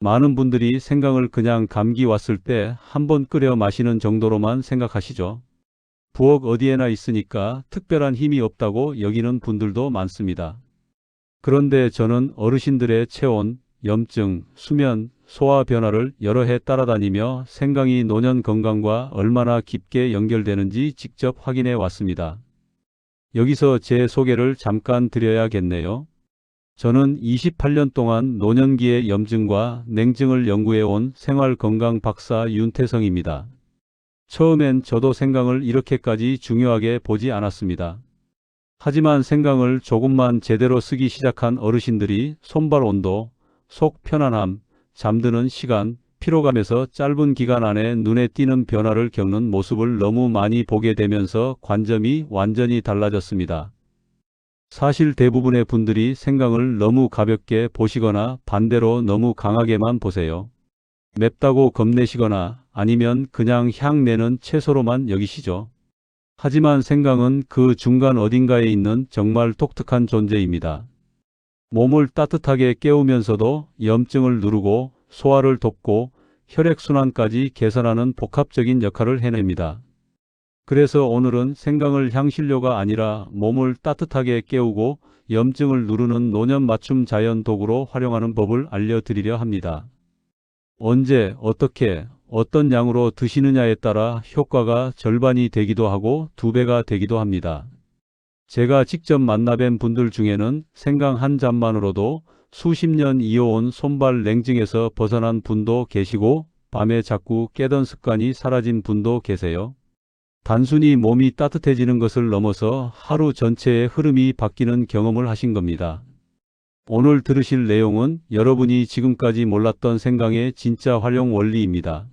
많은 분들이 생강을 그냥 감기 왔을 때 한번 끓여 마시는 정도로만 생각하시죠. 부엌 어디에나 있으니까 특별한 힘이 없다고 여기는 분들도 많습니다. 그런데 저는 어르신들의 체온, 염증, 수면, 소화 변화를 여러 해 따라다니며 생강이 노년 건강과 얼마나 깊게 연결되는지 직접 확인해 왔습니다. 여기서 제 소개를 잠깐 드려야겠네요. 저는 28년 동안 노년기의 염증과 냉증을 연구해 온 생활건강 박사 윤태성입니다. 처음엔 저도 생강을 이렇게까지 중요하게 보지 않았습니다. 하지만 생강을 조금만 제대로 쓰기 시작한 어르신들이 손발 온도, 속 편안함, 잠드는 시간, 피로감에서 짧은 기간 안에 눈에 띄는 변화를 겪는 모습을 너무 많이 보게 되면서 관점이 완전히 달라졌습니다. 사실 대부분의 분들이 생강을 너무 가볍게 보시거나 반대로 너무 강하게만 보세요. 맵다고 겁내시거나 아니면 그냥 향 내는 채소로만 여기시죠. 하지만 생강은 그 중간 어딘가에 있는 정말 독특한 존재입니다. 몸을 따뜻하게 깨우면서도 염증을 누르고 소화를 돕고 혈액순환까지 개선하는 복합적인 역할을 해냅니다. 그래서 오늘은 생강을 향신료가 아니라 몸을 따뜻하게 깨우고 염증을 누르는 노년 맞춤 자연 도구로 활용하는 법을 알려드리려 합니다. 언제, 어떻게, 어떤 양으로 드시느냐에 따라 효과가 절반이 되기도 하고 2배가 되기도 합니다. 제가 직접 만나뵌 분들 중에는 생강 한 잔만으로도 수십 년 이어온 손발 냉증에서 벗어난 분도 계시고 밤에 자꾸 깨던 습관이 사라진 분도 계세요. 단순히 몸이 따뜻해지는 것을 넘어서 하루 전체의 흐름이 바뀌는 경험을 하신 겁니다. 오늘 들으실 내용은 여러분이 지금까지 몰랐던 생강의 진짜 활용 원리입니다.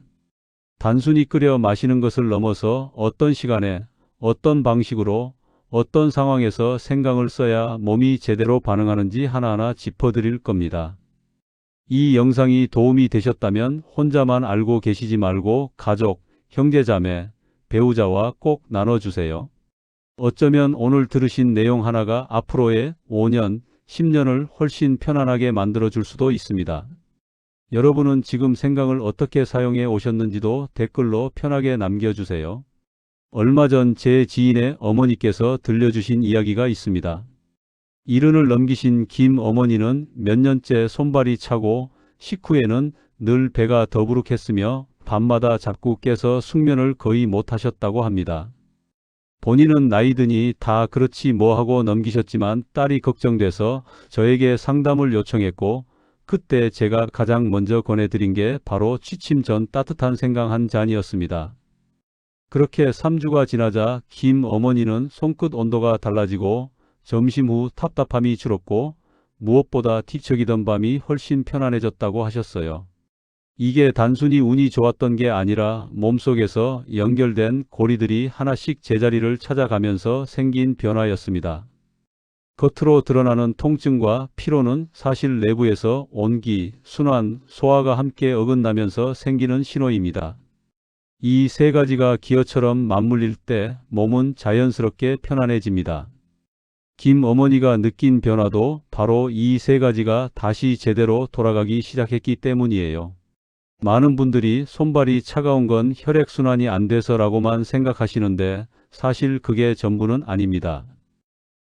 단순히 끓여 마시는 것을 넘어서 어떤 시간에, 어떤 방식으로, 어떤 상황에서 생강을 써야 몸이 제대로 반응하는지 하나하나 짚어드릴 겁니다. 이 영상이 도움이 되셨다면 혼자만 알고 계시지 말고 가족, 형제자매, 배우자와 꼭 나눠주세요. 어쩌면 오늘 들으신 내용 하나가 앞으로의 5년, 10년을 훨씬 편안하게 만들어줄 수도 있습니다. 여러분은 지금 생강을 어떻게 사용해 오셨는지도 댓글로 편하게 남겨주세요. 얼마 전 제 지인의 어머니께서 들려주신 이야기가 있습니다. 70을 넘기신 김 어머니는 몇 년째 손발이 차고 식후에는 늘 배가 더부룩했으며 밤마다 자꾸 깨서 숙면을 거의 못하셨다고 합니다. 본인은 나이 드니 다 그렇지 뭐 하고 넘기셨지만 딸이 걱정돼서 저에게 상담을 요청했고 그때 제가 가장 먼저 권해드린 게 바로 취침 전 따뜻한 생강 한 잔이었습니다. 그렇게 3주가 지나자 김 어머니는 손끝 온도가 달라지고 점심 후 답답함이 줄었고 무엇보다 뒤척이던 밤이 훨씬 편안해졌다고 하셨어요. 이게 단순히 운이 좋았던 게 아니라 몸속에서 연결된 고리들이 하나씩 제자리를 찾아가면서 생긴 변화였습니다. 겉으로 드러나는 통증과 피로는 사실 내부에서 온기, 순환, 소화가 함께 어긋나면서 생기는 신호입니다. 이 세 가지가 기어처럼 맞물릴 때 몸은 자연스럽게 편안해집니다. 김 어머니가 느낀 변화도 바로 이 세 가지가 다시 제대로 돌아가기 시작했기 때문이에요. 많은 분들이 손발이 차가운 건 혈액순환이 안 돼서라고만 생각하시는데 사실 그게 전부는 아닙니다.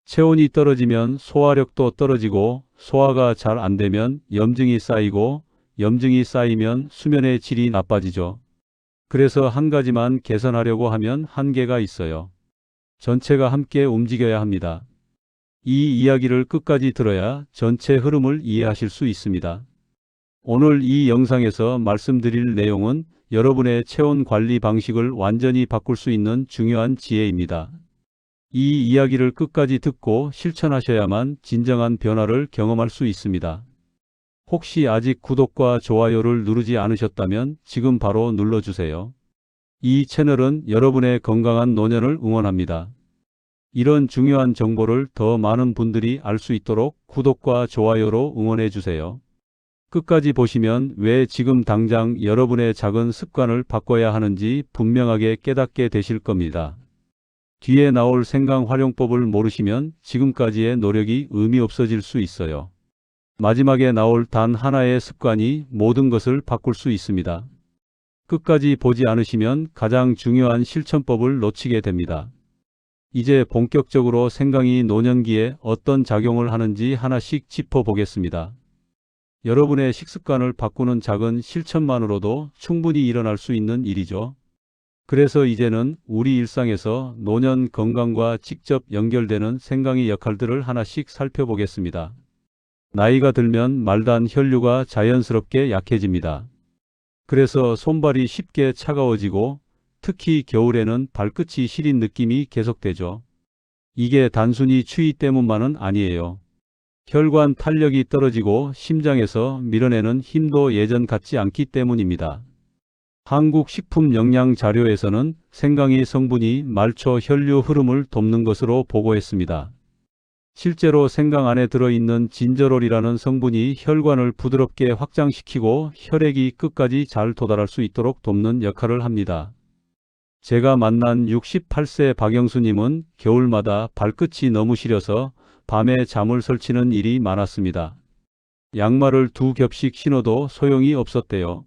체온이 떨어지면 소화력도 떨어지고 소화가 잘 안 되면 염증이 쌓이고 염증이 쌓이면 수면의 질이 나빠지죠. 그래서 한 가지만 개선하려고 하면 한계가 있어요. 전체가 함께 움직여야 합니다. 이 이야기를 끝까지 들어야 전체 흐름을 이해하실 수 있습니다. 오늘 이 영상에서 말씀드릴 내용은 여러분의 체온 관리 방식을 완전히 바꿀 수 있는 중요한 지혜입니다. 이 이야기를 끝까지 듣고 실천하셔야만 진정한 변화를 경험할 수 있습니다. 혹시 아직 구독과 좋아요를 누르지 않으셨다면 지금 바로 눌러주세요. 이 채널은 여러분의 건강한 노년을 응원합니다. 이런 중요한 정보를 더 많은 분들이 알 수 있도록 구독과 좋아요로 응원해 주세요. 끝까지 보시면 왜 지금 당장 여러분의 작은 습관을 바꿔야 하는지 분명하게 깨닫게 되실 겁니다. 뒤에 나올 생강 활용법을 모르시면 지금까지의 노력이 의미 없어질 수 있어요. 마지막에 나올 단 하나의 습관이 모든 것을 바꿀 수 있습니다. 끝까지 보지 않으시면 가장 중요한 실천법을 놓치게 됩니다. 이제 본격적으로 생강이 노년기에 어떤 작용을 하는지 하나씩 짚어보겠습니다. 여러분의 식습관을 바꾸는 작은 실천만으로도 충분히 일어날 수 있는 일이죠. 그래서 이제는 우리 일상에서 노년 건강과 직접 연결되는 생강의 역할들을 하나씩 살펴보겠습니다. 나이가 들면 말단 혈류가 자연스럽게 약해집니다. 그래서 손발이 쉽게 차가워지고 특히 겨울에는 발끝이 시린 느낌이 계속되죠. 이게 단순히 추위 때문만은 아니에요. 혈관 탄력이 떨어지고 심장에서 밀어내는 힘도 예전 같지 않기 때문입니다. 한국 식품영양자료에서는 생강의 성분이 말초 혈류 흐름을 돕는 것으로 보고했습니다. 실제로 생강 안에 들어있는 진저롤이라는 성분이 혈관을 부드럽게 확장시키고 혈액이 끝까지 잘 도달할 수 있도록 돕는 역할을 합니다. 제가 만난 68세 박영수님은 겨울마다 발끝이 너무 시려서 밤에 잠을 설치는 일이 많았습니다. 양말을 2겹씩 신어도 소용이 없었대요.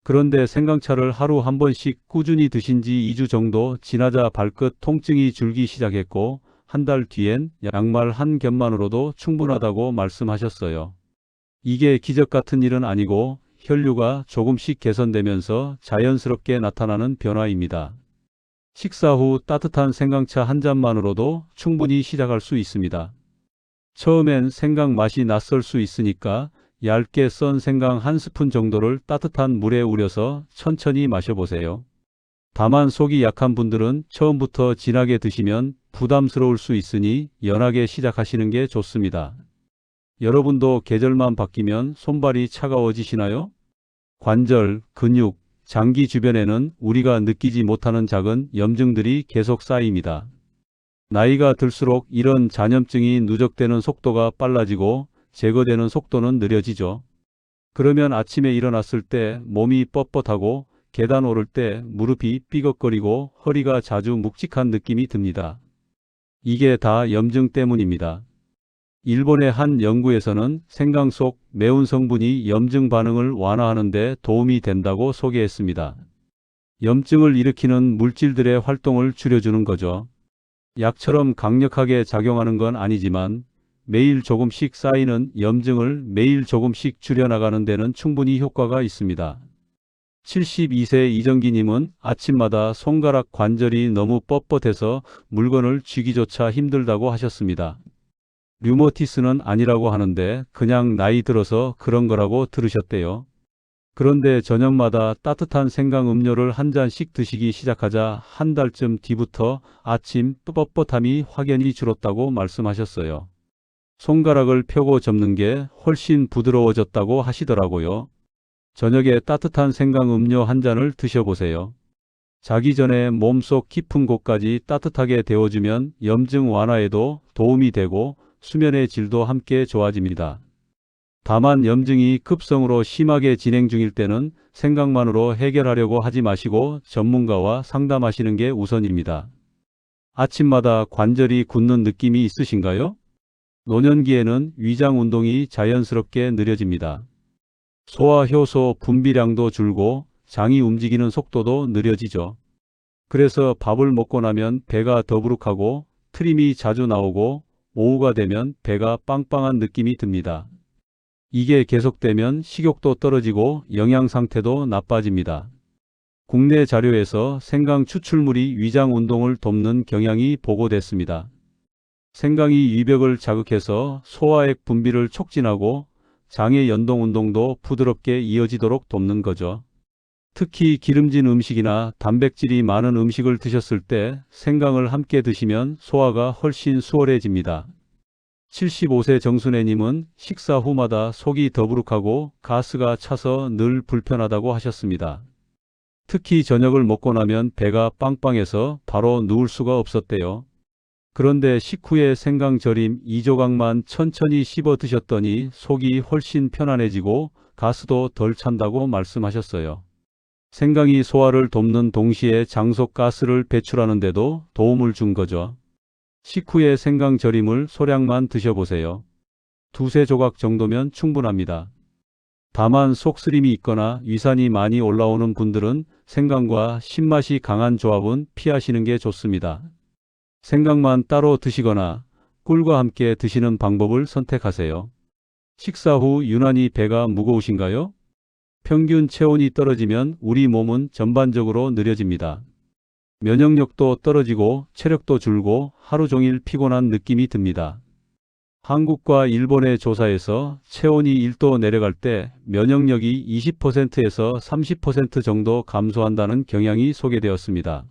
그런데 생강차를 하루 한 번씩 꾸준히 드신 지 2주 정도 지나자 발끝 통증이 줄기 시작했고 한 달 뒤엔 양말 한 겹만으로도 충분하다고 말씀하셨어요. 이게 기적 같은 일은 아니고 혈류가 조금씩 개선되면서 자연스럽게 나타나는 변화입니다. 식사 후 따뜻한 생강차 한 잔만으로도 충분히 시작할 수 있습니다. 처음엔 생강 맛이 낯설 수 있으니까 얇게 썬 생강 한 스푼 정도를 따뜻한 물에 우려서 천천히 마셔보세요. 다만 속이 약한 분들은 처음부터 진하게 드시면 부담스러울 수 있으니 연하게 시작하시는 게 좋습니다. 여러분도 계절만 바뀌면 손발이 차가워지시나요? 관절, 근육, 장기 주변에는 우리가 느끼지 못하는 작은 염증들이 계속 쌓입니다. 나이가 들수록 이런 잔염증이 누적되는 속도가 빨라지고 제거되는 속도는 느려지죠. 그러면 아침에 일어났을 때 몸이 뻣뻣하고 계단 오를 때 무릎이 삐걱거리고 허리가 자주 묵직한 느낌이 듭니다. 이게 다 염증 때문입니다. 일본의 한 연구에서는 생강 속 매운 성분이 염증 반응을 완화하는 데 도움이 된다고 소개했습니다. 염증을 일으키는 물질들의 활동을 줄여주는 거죠. 약처럼 강력하게 작용하는 건 아니지만 매일 조금씩 쌓이는 염증을 매일 조금씩 줄여나가는 데는 충분히 효과가 있습니다. 72세 이정기님은 아침마다 손가락 관절이 너무 뻣뻣해서 물건을 쥐기조차 힘들다고 하셨습니다. 류머티스는 아니라고 하는데 그냥 나이 들어서 그런 거라고 들으셨대요. 그런데 저녁마다 따뜻한 생강 음료를 한 잔씩 드시기 시작하자 한 달쯤 뒤부터 아침 뻣뻣함이 확연히 줄었다고 말씀하셨어요. 손가락을 펴고 접는 게 훨씬 부드러워졌다고 하시더라고요. 저녁에 따뜻한 생강 음료 한 잔을 드셔보세요. 자기 전에 몸속 깊은 곳까지 따뜻하게 데워주면 염증 완화에도 도움이 되고 수면의 질도 함께 좋아집니다. 다만 염증이 급성으로 심하게 진행 중일 때는 생강만으로 해결하려고 하지 마시고 전문가와 상담하시는 게 우선입니다. 아침마다 관절이 굳는 느낌이 있으신가요? 노년기에는 위장 운동이 자연스럽게 느려집니다. 소화 효소 분비량도 줄고 장이 움직이는 속도도 느려지죠. 그래서 밥을 먹고 나면 배가 더부룩하고 트림이 자주 나오고 오후가 되면 배가 빵빵한 느낌이 듭니다. 이게 계속되면 식욕도 떨어지고 영양 상태도 나빠집니다. 국내 자료에서 생강 추출물이 위장 운동을 돕는 경향이 보고됐습니다. 생강이 위벽을 자극해서 소화액 분비를 촉진하고 장의 연동 운동도 부드럽게 이어지도록 돕는 거죠. 특히 기름진 음식이나 단백질이 많은 음식을 드셨을 때 생강을 함께 드시면 소화가 훨씬 수월해집니다. 75세 정순애님은 식사 후마다 속이 더부룩하고 가스가 차서 늘 불편하다고 하셨습니다. 특히 저녁을 먹고 나면 배가 빵빵해서 바로 누울 수가 없었대요. 그런데 식후에 생강 절임 2조각만 천천히 씹어 드셨더니 속이 훨씬 편안해지고 가스도 덜 찬다고 말씀하셨어요. 생강이 소화를 돕는 동시에 장속 가스를 배출하는 데도 도움을 준 거죠. 식후에 생강 절임을 소량만 드셔보세요. 두세 조각 정도면 충분합니다. 다만 속쓰림이 있거나 위산이 많이 올라오는 분들은 생강과 신맛이 강한 조합은 피하시는 게 좋습니다. 생강만 따로 드시거나 꿀과 함께 드시는 방법을 선택하세요. 식사 후 유난히 배가 무거우신가요? 평균 체온이 떨어지면 우리 몸은 전반적으로 느려집니다. 면역력도 떨어지고 체력도 줄고 하루 종일 피곤한 느낌이 듭니다. 한국과 일본의 조사에서 체온이 1도 내려갈 때 면역력이 20%에서 30% 정도 감소한다는 경향이 소개되었습니다.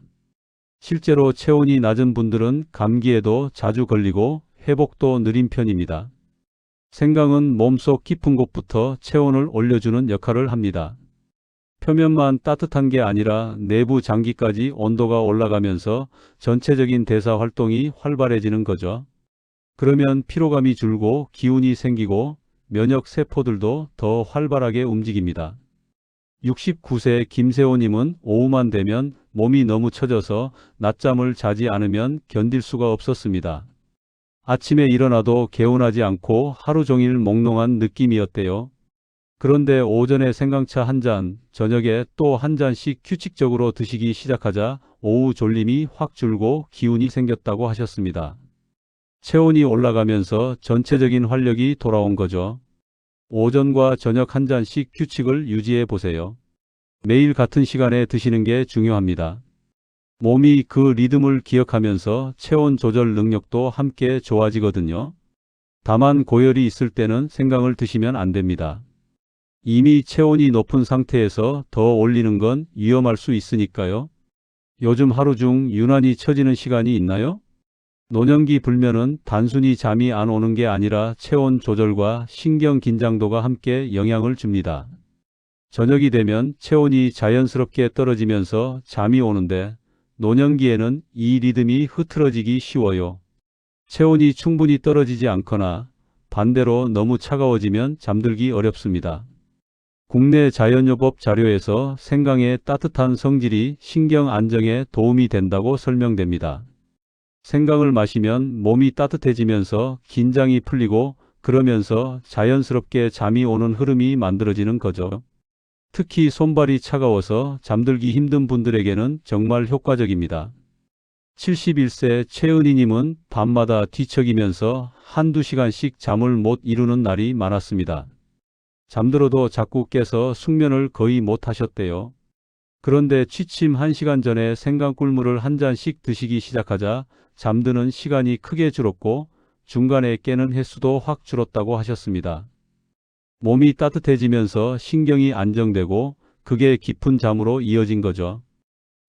실제로 체온이 낮은 분들은 감기에도 자주 걸리고 회복도 느린 편입니다. 생강은 몸속 깊은 곳부터 체온을 올려주는 역할을 합니다. 표면만 따뜻한 게 아니라 내부 장기까지 온도가 올라가면서 전체적인 대사 활동이 활발해지는 거죠. 그러면 피로감이 줄고 기운이 생기고 면역 세포들도 더 활발하게 움직입니다. 69세 김세호님은 오후만 되면 몸이 너무 처져서 낮잠을 자지 않으면 견딜 수가 없었습니다. 아침에 일어나도 개운하지 않고 하루 종일 몽롱한 느낌이었대요. 그런데 오전에 생강차 한 잔, 저녁에 또 한 잔씩 규칙적으로 드시기 시작하자 오후 졸림이 확 줄고 기운이 생겼다고 하셨습니다. 체온이 올라가면서 전체적인 활력이 돌아온 거죠. 오전과 저녁 한 잔씩 규칙을 유지해 보세요. 매일 같은 시간에 드시는 게 중요합니다. 몸이 그 리듬을 기억하면서 체온 조절 능력도 함께 좋아지거든요. 다만 고열이 있을 때는 생강을 드시면 안 됩니다. 이미 체온이 높은 상태에서 더 올리는 건 위험할 수 있으니까요. 요즘 하루 중 유난히 처지는 시간이 있나요? 노년기 불면은 단순히 잠이 안 오는 게 아니라 체온 조절과 신경 긴장도가 함께 영향을 줍니다. 저녁이 되면 체온이 자연스럽게 떨어지면서 잠이 오는데 노년기에는 이 리듬이 흐트러지기 쉬워요. 체온이 충분히 떨어지지 않거나 반대로 너무 차가워지면 잠들기 어렵습니다. 국내 자연요법 자료에서 생강의 따뜻한 성질이 신경 안정에 도움이 된다고 설명됩니다. 생강을 마시면 몸이 따뜻해지면서 긴장이 풀리고 그러면서 자연스럽게 잠이 오는 흐름이 만들어지는 거죠. 특히 손발이 차가워서 잠들기 힘든 분들에게는 정말 효과적입니다. 71세 최은희님은 밤마다 뒤척이면서 한두 시간씩 잠을 못 이루는 날이 많았습니다. 잠들어도 자꾸 깨서 숙면을 거의 못 하셨대요. 그런데 취침 1시간 전에 생강 꿀물을 한 잔씩 드시기 시작하자 잠드는 시간이 크게 줄었고 중간에 깨는 횟수도 확 줄었다고 하셨습니다. 몸이 따뜻해지면서 신경이 안정되고 그게 깊은 잠으로 이어진 거죠.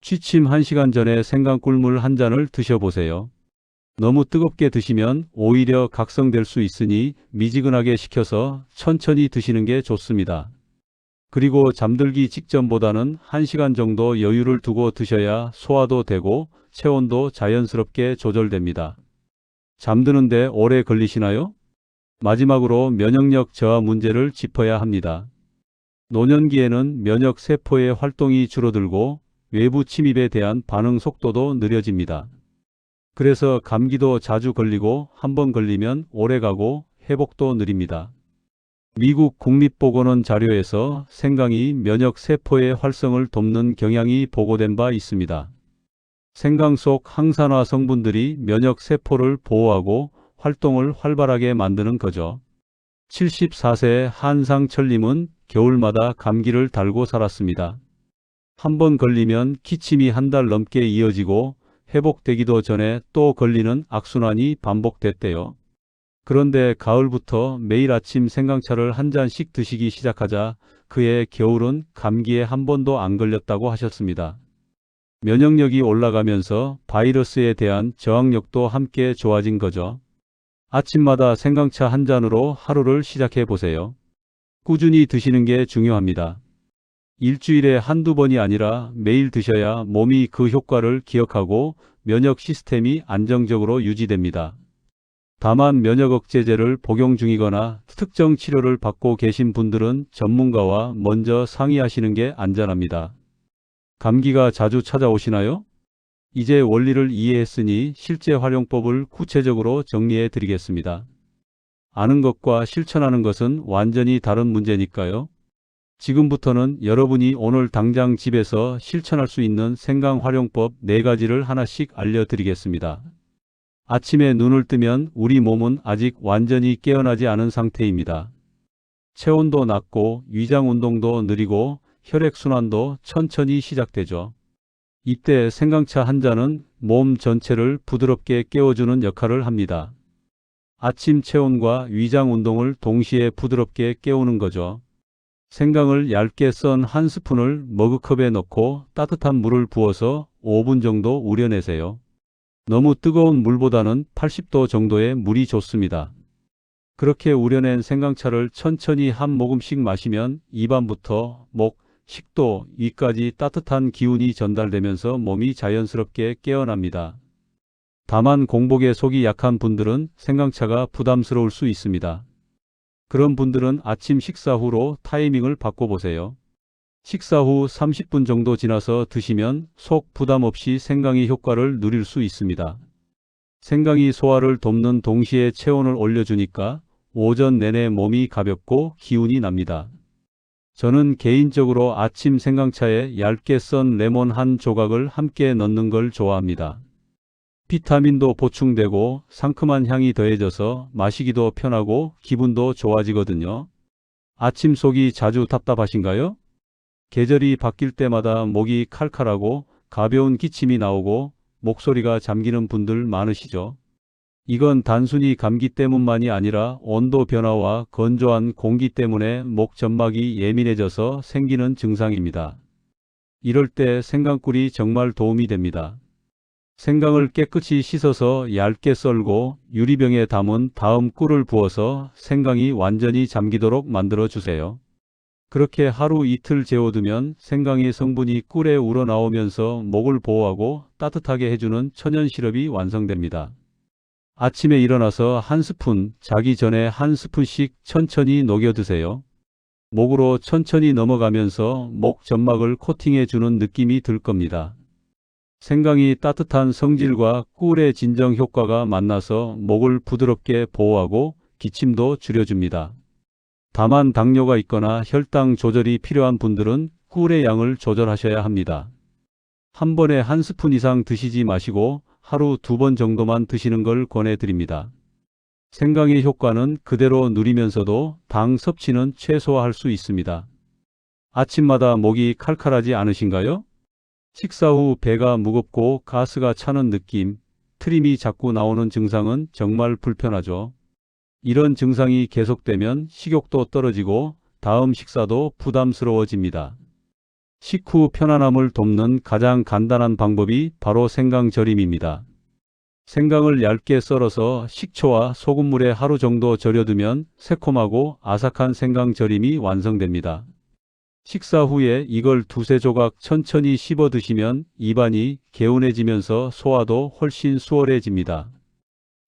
취침 1시간 전에 생강 꿀물 한 잔을 드셔보세요. 너무 뜨겁게 드시면 오히려 각성될 수 있으니 미지근하게 식혀서 천천히 드시는 게 좋습니다. 그리고 잠들기 직전보다는 1시간 정도 여유를 두고 드셔야 소화도 되고 체온도 자연스럽게 조절됩니다. 잠드는데 오래 걸리시나요? 마지막으로 면역력 저하 문제를 짚어야 합니다. 노년기에는 면역 세포의 활동이 줄어들고 외부 침입에 대한 반응 속도도 느려집니다. 그래서 감기도 자주 걸리고 한번 걸리면 오래가고 회복도 느립니다. 미국 국립보건원 자료에서 생강이 면역 세포의 활성을 돕는 경향이 보고된 바 있습니다. 생강 속 항산화 성분들이 면역 세포를 보호하고 활동을 활발하게 만드는 거죠. 74세 한상철님은 겨울마다 감기를 달고 살았습니다. 한 번 걸리면 기침이 한 달 넘게 이어지고 회복되기도 전에 또 걸리는 악순환이 반복됐대요. 그런데 가을부터 매일 아침 생강차를 한 잔씩 드시기 시작하자 그해 겨울은 감기에 한 번도 안 걸렸다고 하셨습니다. 면역력이 올라가면서 바이러스에 대한 저항력도 함께 좋아진 거죠. 아침마다 생강차 한 잔으로 하루를 시작해 보세요. 꾸준히 드시는 게 중요합니다. 일주일에 한두 번이 아니라 매일 드셔야 몸이 그 효과를 기억하고 면역 시스템이 안정적으로 유지됩니다. 다만 면역 억제제를 복용 중이거나 특정 치료를 받고 계신 분들은 전문가와 먼저 상의하시는 게 안전합니다. 감기가 자주 찾아오시나요? 이제 원리를 이해했으니 실제 활용법을 구체적으로 정리해 드리겠습니다. 아는 것과 실천하는 것은 완전히 다른 문제니까요. 지금부터는 여러분이 오늘 당장 집에서 실천할 수 있는 생강 활용법 4가지를 하나씩 알려드리겠습니다. 아침에 눈을 뜨면 우리 몸은 아직 완전히 깨어나지 않은 상태입니다. 체온도 낮고 위장 운동도 느리고 혈액순환도 천천히 시작되죠. 이때 생강차 한 잔은 몸 전체를 부드럽게 깨워주는 역할을 합니다. 아침 체온과 위장 운동을 동시에 부드럽게 깨우는 거죠. 생강을 얇게 썬 한 스푼을 머그컵에 넣고 따뜻한 물을 부어서 5분 정도 우려내세요. 너무 뜨거운 물보다는 80도 정도의 물이 좋습니다. 그렇게 우려낸 생강차를 천천히 한 모금씩 마시면 입안부터 목, 식도, 위까지 따뜻한 기운이 전달되면서 몸이 자연스럽게 깨어납니다. 다만 공복에 속이 약한 분들은 생강차가 부담스러울 수 있습니다. 그런 분들은 아침 식사 후로 타이밍을 바꿔보세요. 식사 후 30분 정도 지나서 드시면 속 부담 없이 생강의 효과를 누릴 수 있습니다. 생강이 소화를 돕는 동시에 체온을 올려주니까 오전 내내 몸이 가볍고 기운이 납니다. 저는 개인적으로 아침 생강차에 얇게 썬 레몬 한 조각을 함께 넣는 걸 좋아합니다. 비타민도 보충되고 상큼한 향이 더해져서 마시기도 편하고 기분도 좋아지거든요. 아침 속이 자주 답답하신가요? 계절이 바뀔 때마다 목이 칼칼하고 가벼운 기침이 나오고 목소리가 잠기는 분들 많으시죠? 이건 단순히 감기 때문만이 아니라 온도 변화와 건조한 공기 때문에 목 점막이 예민해져서 생기는 증상입니다. 이럴 때 생강꿀이 정말 도움이 됩니다. 생강을 깨끗이 씻어서 얇게 썰고 유리병에 담은 다음 꿀을 부어서 생강이 완전히 잠기도록 만들어 주세요. 그렇게 하루 이틀 재워두면 생강의 성분이 꿀에 우러나오면서 목을 보호하고 따뜻하게 해주는 천연 시럽이 완성됩니다. 아침에 일어나서 한 스푼, 자기 전에 한 스푼씩 천천히 녹여 드세요. 목으로 천천히 넘어가면서 목 점막을 코팅해 주는 느낌이 들 겁니다. 생강이 따뜻한 성질과 꿀의 진정 효과가 만나서 목을 부드럽게 보호하고 기침도 줄여줍니다. 다만 당뇨가 있거나 혈당 조절이 필요한 분들은 꿀의 양을 조절하셔야 합니다. 한 번에 한 스푼 이상 드시지 마시고 하루 2번 정도만 드시는 걸 권해드립니다. 생강의 효과는 그대로 누리면서도 당 섭취는 최소화할 수 있습니다. 아침마다 목이 칼칼하지 않으신가요? 식사 후 배가 무겁고 가스가 차는 느낌, 트림이 자꾸 나오는 증상은 정말 불편하죠. 이런 증상이 계속되면 식욕도 떨어지고 다음 식사도 부담스러워집니다. 식후 편안함을 돕는 가장 간단한 방법이 바로 생강절임입니다. 생강을 얇게 썰어서 식초와 소금물에 하루 정도 절여두면 새콤하고 아삭한 생강절임이 완성됩니다. 식사 후에 이걸 2~3조각 천천히 씹어 드시면 입안이 개운해지면서 소화도 훨씬 수월해집니다.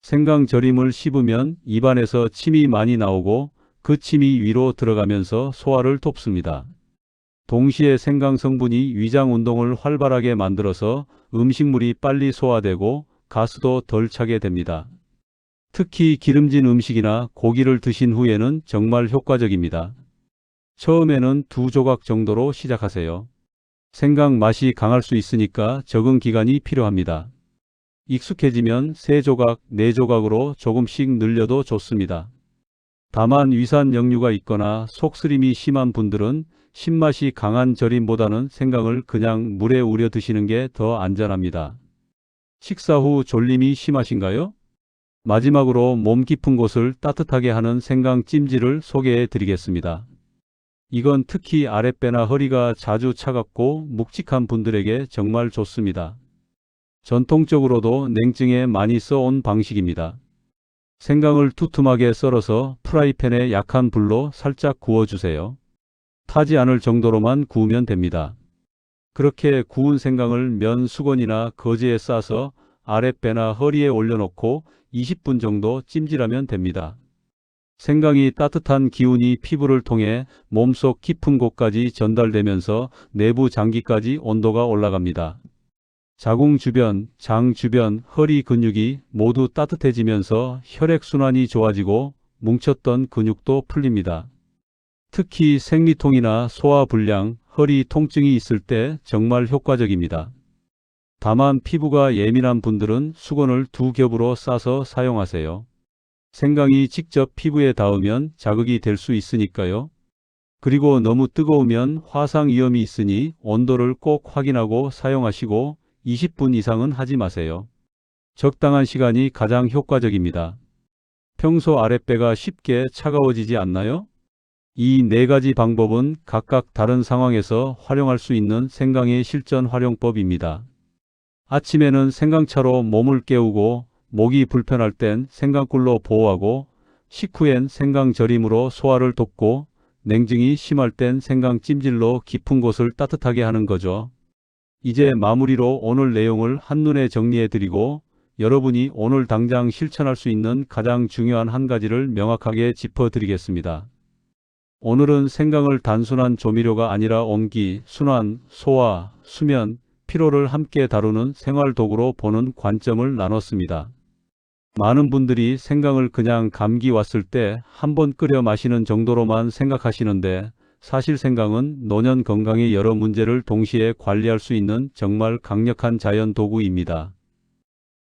생강절임을 씹으면 입안에서 침이 많이 나오고 그 침이 위로 들어가면서 소화를 돕습니다. 동시에 생강 성분이 위장 운동을 활발하게 만들어서 음식물이 빨리 소화되고 가스도 덜 차게 됩니다. 특히 기름진 음식이나 고기를 드신 후에는 정말 효과적입니다. 처음에는 2조각 정도로 시작하세요. 생강 맛이 강할 수 있으니까 적응 기간이 필요합니다. 익숙해지면 3조각, 4조각으로 조금씩 늘려도 좋습니다. 다만 위산 역류가 있거나 속쓰림이 심한 분들은 신맛이 강한 절임보다는 생강을 그냥 물에 우려 드시는 게 더 안전합니다. 식사 후 졸림이 심하신가요? 마지막으로 몸 깊은 곳을 따뜻하게 하는 생강 찜질을 소개해 드리겠습니다. 이건 특히 아랫배나 허리가 자주 차갑고 묵직한 분들에게 정말 좋습니다. 전통적으로도 냉증에 많이 써온 방식입니다. 생강을 두툼하게 썰어서 프라이팬에 약한 불로 살짝 구워주세요. 타지 않을 정도로만 구우면 됩니다. 그렇게 구운 생강을 면 수건이나 거즈에 싸서 아랫배나 허리에 올려놓고 20분 정도 찜질하면 됩니다. 생강이 따뜻한 기운이 피부를 통해 몸속 깊은 곳까지 전달되면서 내부 장기까지 온도가 올라갑니다. 자궁 주변, 장 주변, 허리 근육이 모두 따뜻해지면서 혈액순환이 좋아지고 뭉쳤던 근육도 풀립니다. 특히 생리통이나 소화불량, 허리 통증이 있을 때 정말 효과적입니다. 다만 피부가 예민한 분들은 수건을 2겹으로 싸서 사용하세요. 생강이 직접 피부에 닿으면 자극이 될 수 있으니까요. 그리고 너무 뜨거우면 화상 위험이 있으니 온도를 꼭 확인하고 사용하시고 20분 이상은 하지 마세요. 적당한 시간이 가장 효과적입니다. 평소 아랫배가 쉽게 차가워지지 않나요? 이 4가지 방법은 각각 다른 상황에서 활용할 수 있는 생강의 실전 활용법입니다. 아침에는 생강차로 몸을 깨우고 목이 불편할 땐 생강꿀로 보호하고 식후엔 생강절임으로 소화를 돕고 냉증이 심할 땐 생강찜질로 깊은 곳을 따뜻하게 하는 거죠. 이제 마무리로 오늘 내용을 한눈에 정리해 드리고 여러분이 오늘 당장 실천할 수 있는 가장 중요한 한 가지를 명확하게 짚어 드리겠습니다. 오늘은 생강을 단순한 조미료가 아니라 온기, 순환, 소화, 수면, 피로를 함께 다루는 생활도구로 보는 관점을 나눴습니다. 많은 분들이 생강을 그냥 감기 왔을 때 한번 끓여 마시는 정도로만 생각하시는데 사실 생강은 노년 건강의 여러 문제를 동시에 관리할 수 있는 정말 강력한 자연 도구입니다.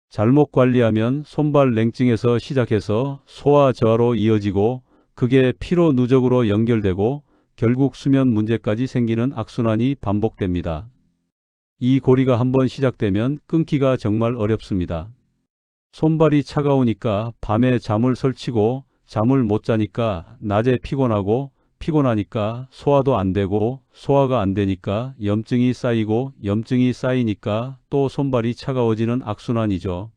잘못 관리하면 손발 냉증에서 시작해서 소화 저하로 이어지고 그게 피로 누적으로 연결되고 결국 수면 문제까지 생기는 악순환이 반복됩니다. 이 고리가 한번 시작되면 끊기가 정말 어렵습니다. 손발이 차가우니까 밤에 잠을 설치고 잠을 못 자니까 낮에 피곤하고 피곤하니까 소화도 안 되고 소화가 안 되니까 염증이 쌓이고 염증이 쌓이니까 또 손발이 차가워지는 악순환이죠.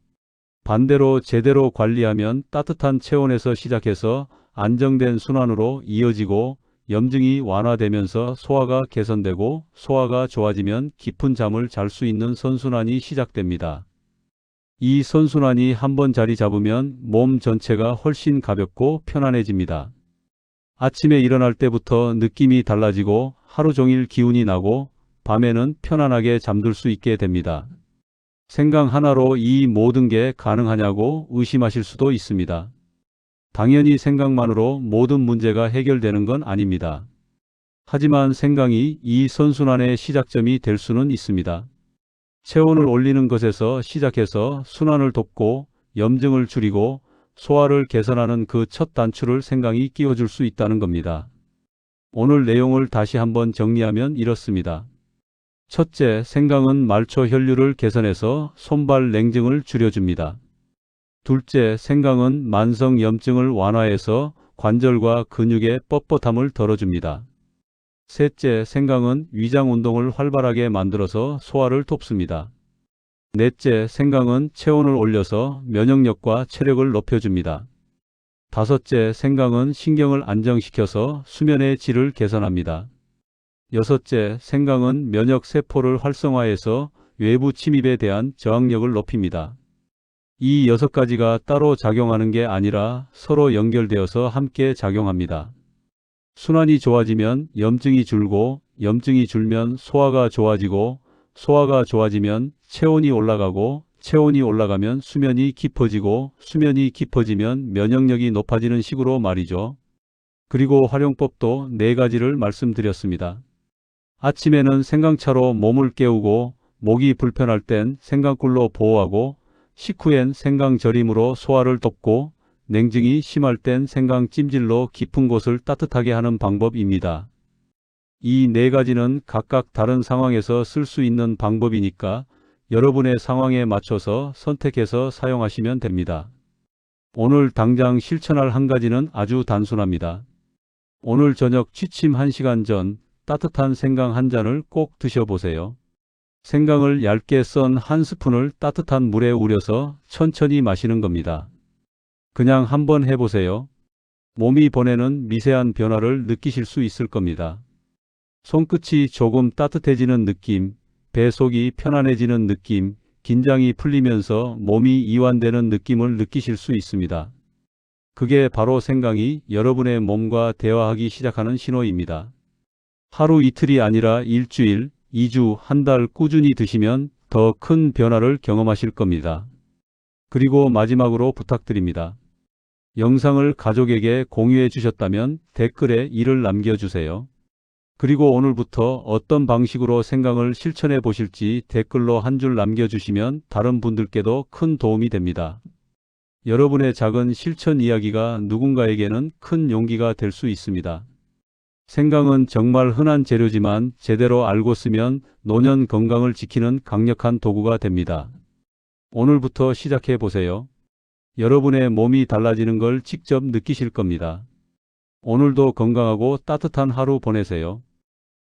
반대로 제대로 관리하면 따뜻한 체온에서 시작해서 안정된 순환으로 이어지고 염증이 완화되면서 소화가 개선되고 소화가 좋아지면 깊은 잠을 잘 수 있는 선순환이 시작됩니다. 이 선순환이 한번 자리 잡으면 몸 전체가 훨씬 가볍고 편안해집니다. 아침에 일어날 때부터 느낌이 달라지고 하루 종일 기운이 나고 밤에는 편안하게 잠들 수 있게 됩니다. 생강 하나로 이 모든 게 가능하냐고 의심하실 수도 있습니다. 당연히 생강만으로 모든 문제가 해결되는 건 아닙니다. 하지만 생강이 이 선순환의 시작점이 될 수는 있습니다. 체온을 올리는 것에서 시작해서 순환을 돕고 염증을 줄이고 소화를 개선하는 그 첫 단추를 생강이 끼워줄 수 있다는 겁니다. 오늘 내용을 다시 한번 정리하면 이렇습니다. 첫째, 생강은 말초 혈류를 개선해서 손발 냉증을 줄여줍니다. 둘째, 생강은 만성 염증을 완화해서 관절과 근육의 뻣뻣함을 덜어줍니다. 셋째, 생강은 위장 운동을 활발하게 만들어서 소화를 돕습니다. 넷째, 생강은 체온을 올려서 면역력과 체력을 높여줍니다. 다섯째, 생강은 신경을 안정시켜서 수면의 질을 개선합니다. 여섯째, 생강은 면역 세포를 활성화해서 외부 침입에 대한 저항력을 높입니다. 이 6가지가 따로 작용하는 게 아니라 서로 연결되어서 함께 작용합니다. 순환이 좋아지면 염증이 줄고 염증이 줄면 소화가 좋아지고 소화가 좋아지면 체온이 올라가고 체온이 올라가면 수면이 깊어지고 수면이 깊어지면 면역력이 높아지는 식으로 말이죠. 그리고 활용법도 4가지를 말씀드렸습니다. 아침에는 생강차로 몸을 깨우고 목이 불편할 땐 생강꿀로 보호하고 식후엔 생강절임으로 소화를 돕고 냉증이 심할 땐 생강찜질로 깊은 곳을 따뜻하게 하는 방법입니다. 이 4가지는 각각 다른 상황에서 쓸 수 있는 방법이니까 여러분의 상황에 맞춰서 선택해서 사용하시면 됩니다. 오늘 당장 실천할 한 가지는 아주 단순합니다. 오늘 저녁 취침 1시간 전 따뜻한 생강 한 잔을 꼭 드셔보세요. 생강을 얇게 썬 한 스푼을 따뜻한 물에 우려서 천천히 마시는 겁니다. 그냥 한번 해보세요. 몸이 보내는 미세한 변화를 느끼실 수 있을 겁니다. 손끝이 조금 따뜻해지는 느낌, 배 속이 편안해지는 느낌, 긴장이 풀리면서 몸이 이완되는 느낌을 느끼실 수 있습니다. 그게 바로 생강이 여러분의 몸과 대화하기 시작하는 신호입니다. 하루 이틀이 아니라 일주일, 2주, 한 달 꾸준히 드시면 더 큰 변화를 경험하실 겁니다. 그리고 마지막으로 부탁드립니다. 영상을 가족에게 공유해 주셨다면 댓글에 이를 남겨주세요. 그리고 오늘부터 어떤 방식으로 생강을 실천해 보실지 댓글로 한 줄 남겨주시면 다른 분들께도 큰 도움이 됩니다. 여러분의 작은 실천 이야기가 누군가에게는 큰 용기가 될 수 있습니다. 생강은 정말 흔한 재료지만 제대로 알고 쓰면 노년 건강을 지키는 강력한 도구가 됩니다. 오늘부터 시작해 보세요. 여러분의 몸이 달라지는 걸 직접 느끼실 겁니다. 오늘도 건강하고 따뜻한 하루 보내세요.